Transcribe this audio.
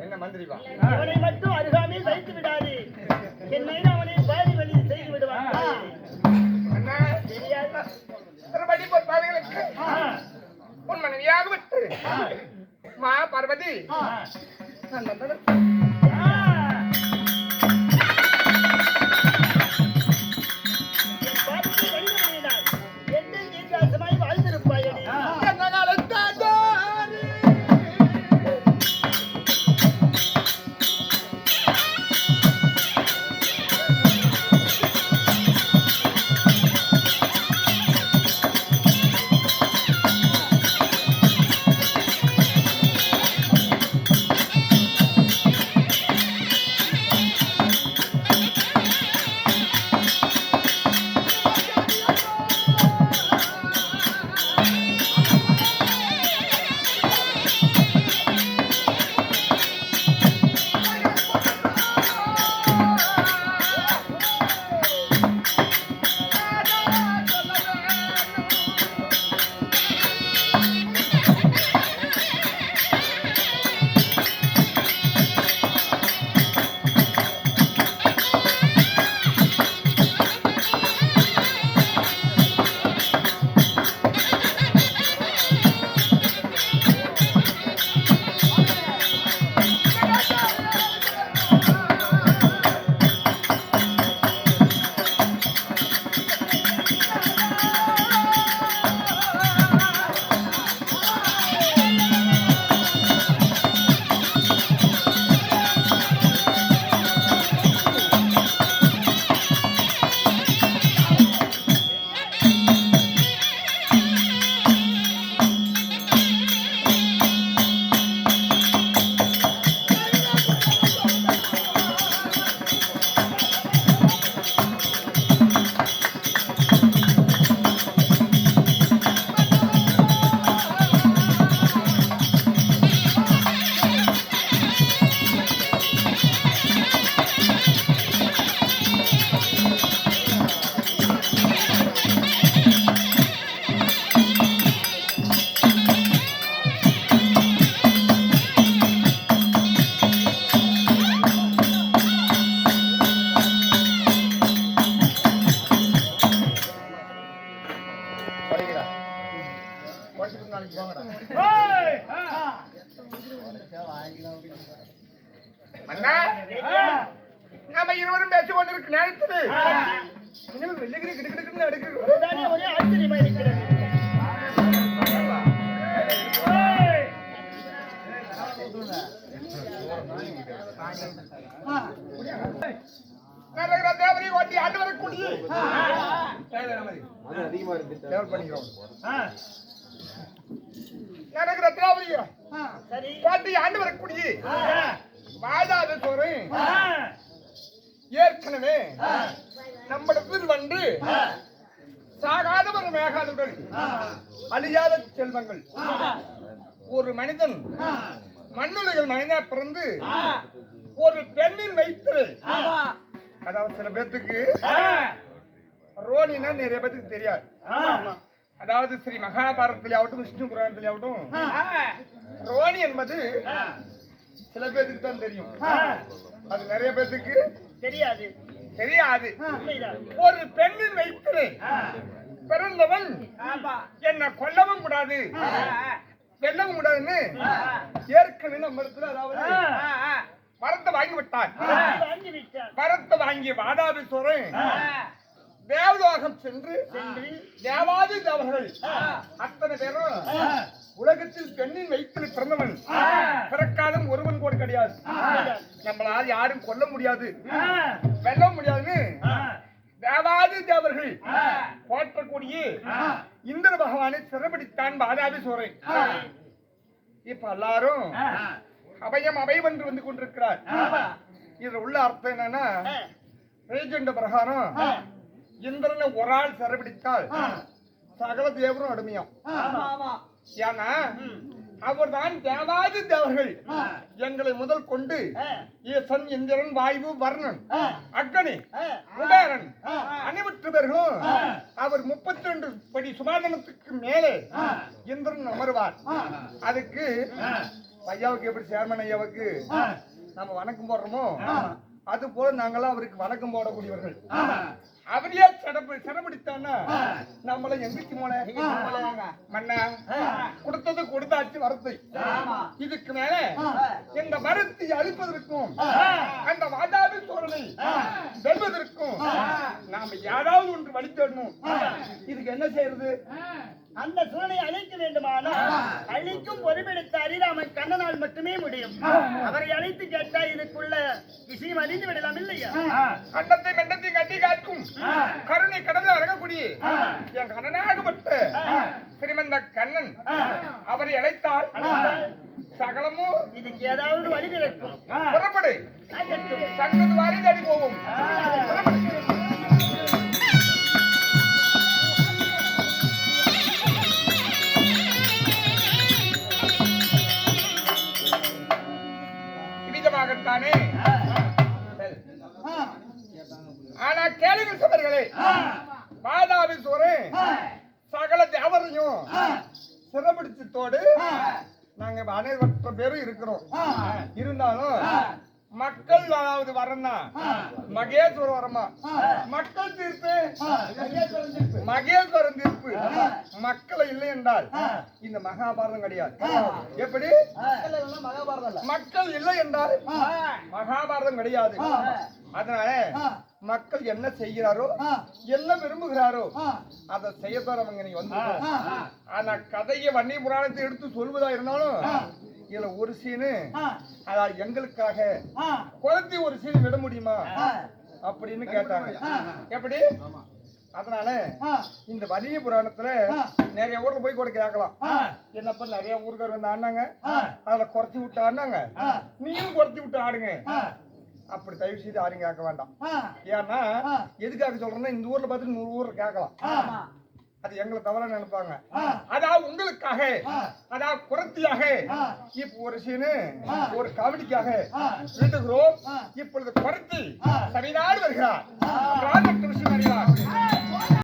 என்ன மந்திரிவா அவனை மட்டும் அருகாமே வைத்து விடாது. என்னை அவனை பாதி வழி செய்து விடுவான். உன் மனைவியாக விட்டு மா பார்வதி படிக்கிறா படிச்சுட்டு நாளைக்கு போங்கடா ஓய் அண்ணா நாம இருவரும் பேசிக் கொண்டிருக்க நேரத்தில் இன்னும் வெள்ளிக்கிரி கிடுக்கிடுக்குன்னு அடுக்கு அதுதானே ஒரே ஆச்சரியமா இருக்கிறது. நல்ல தேவரை ஓட்டி ஆண்டு வரக்கூடிய பண்ணிக்கிறோம் நடக்கிற தேவரைய சரி ஓட்டி ஆண்டு வரக்கூடிய வாதாத சோறு ஏற்கனவே நம்மிடத்தில் வந்து சாகாத ஒரு மேகாதுடன் அழியாத செல்வங்கள் ஒரு மனிதன் மண்ணுலகில் மனிதா பிறந்து ஒரு பெண்ணின் வயிற்று அதாவது சில பேர்த்துக்கு ரோனினா நிறைய பேருக்கு தெரியாது. அதாவது ஸ்ரீ மகாபாரதத்திலே ஆகட்டும் விஷ்ணு புராணத்திலே ஆகட்டும் ரோனி என்பது சில பேருக்கு தான் தெரியும். அது நிறைய பேருக்கு தெரியாது தெரியாது. ஒரு பெண்ணின் வயிற்று பிறந்தவன் என்ன கொல்லவும் கூடாது வெல்லவும் கூடாதுன்னு ஏற்கனவே நம்ம இடத்துல அதாவது வரத்தை வாங்கி விட்டார். வரத்தை வாங்கிய வாதாபிஸ்வரன் தேவலோகம் சென்று தேவாதி தேவர்கள் அத்தனை பேரும் உலகத்தில் பெண்ணின் வயிற்றில் பிறந்தவன் பிறக்காதம் ஒருவன் கூட கிடையாது. நம்மளால் யாரும் கொல்ல முடியாது வெல்ல முடியாதுன்னு தேவாதி தேவர்கள் போற்றக்கூடிய இந்திர பகவானை சிறப்பிடித்தான் வாதாபிஸ்வரன். இப்ப எல்லாரும் அபயம் அபயம் என்று வந்து கொண்டிருக்கிறார். இதுல உள்ள அர்த்தம் என்னன்னா ரேஜெண்ட பிரகாரம் இந்திரனை ஒரு ஆள் சிறப்பிடித்தால் சகல தேவரும் அடிமையும். ஏன்னா அவர் தான் தேவாதி தேவர்கள் எங்களை முதல் கொண்டு ஈசன் இந்திரன் வாயு வர்ணன் அக்னி குபேரன் அனைவற்று பேர்களும் அவர் 32 படி சுமாதனத்துக்கு மேலே இந்திரன் அமருவார். அதுக்கு ஐயாவுக்கு எப்படி சேர்மன் ஐயாவுக்கு நம்ம வணக்கம் போடுறோமோ அது போல நாங்களாம் அவருக்கு வணக்கம் போடக்கூடியவர்கள். அவரையே சிறப்பிடித்தான்னா நம்மள எந்திரிக்கு போல மன்னா கொடுத்தது கொடுத்தாச்சு வரத்தை. இதுக்கு மேல இந்த மரத்தை அழிப்பதற்கும் அந்த வாதாபி சோழனை வெல்வதற்கும் நாம யாராவது ஒன்று வழித்தேடணும். இதுக்கு என்ன செய்யறது? அந்த சூழலை அழிக்க வேண்டுமானால் அழிக்கும் பொறுப்பெடுத்த அரிராமன் கண்ணனால் மட்டுமே முடியும். அவரை அழைத்து கேட்டா இதுக்குள்ள விஷயம் அறிந்து விடலாம் இல்லையா? கண்டத்தை மெண்டத்தை கட்டி காக்கும் கருணை கடந்து அழகக்கூடிய என் கண்ணனாகப்பட்ட ஸ்ரீமந்த கண்ணன் அவரை அழைத்தால் சகலமும் இதுக்கு ஏதாவது வழி கிடைக்கும். புறப்படு சங்கது வாரி தடி போவோம். தானே ஆனா கேளுங்கள் சபர்களே, வாதாபிஸ்வரன் சகல தேவரையும் சிறப்பிடிச்சத்தோடு நாங்க அனைவற்ற பேரும் இருக்கிறோம். இருந்தாலும் மக்கள் அதாவது வரன்னா மகேஸ்வர வரமா மக்கள் தீர்ப்பு மகேஸ்வரன் தீர்ப்பு மக்களை இல்லை என்றால் இந்த மகாபாரதம் கிடையாது. எப்படி மக்கள் இல்லை என்றால் மகாபாரதம் கிடையாது. அதனால மக்கள் என்ன செய்கிறாரோ என்ன விரும்புகிறாரோ அதை செய்யத்தான் நீங்க வந்து. ஆனா கதையை வன்னி புராணத்தை எடுத்து சொல்வதா இருந்தாலும் இதுல ஒரு சீனு அதாவது எங்களுக்காக குழந்தை ஒரு சீன் விட முடியுமா அப்படின்னு கேட்டாங்க. எப்படி? அதனால இந்த வன்னிய புராணத்துல நிறைய ஊர்ல போய் கூட கேட்கலாம். என்னப்ப நிறைய ஊருக்கார் வந்து ஆடினாங்க, அதுல குறைச்சி விட்டு ஆடினாங்க, நீயும் குறைச்சி விட்டு ஆடுங்க. அப்படி தயவு செய்து யாரும் கேட்க வேண்டாம். ஏன்னா எதுக்காக சொல்றேன்னா இந்த ஊர்ல பார்த்து 100 ஊர்ல கேட்கலாம். அது எங்களை தவறா நினைப்பாங்க. அதாவது உங்களுக்காக அதாவது குரத்தியாக இப்ப ஒரு சீனு ஒரு காமெடிக்காக வீட்டுக்கிறோம். இப்பொழுது குரத்தி சரிநாடு வருகிறார். ராஜகிருஷ்ணன் வருகிறார்.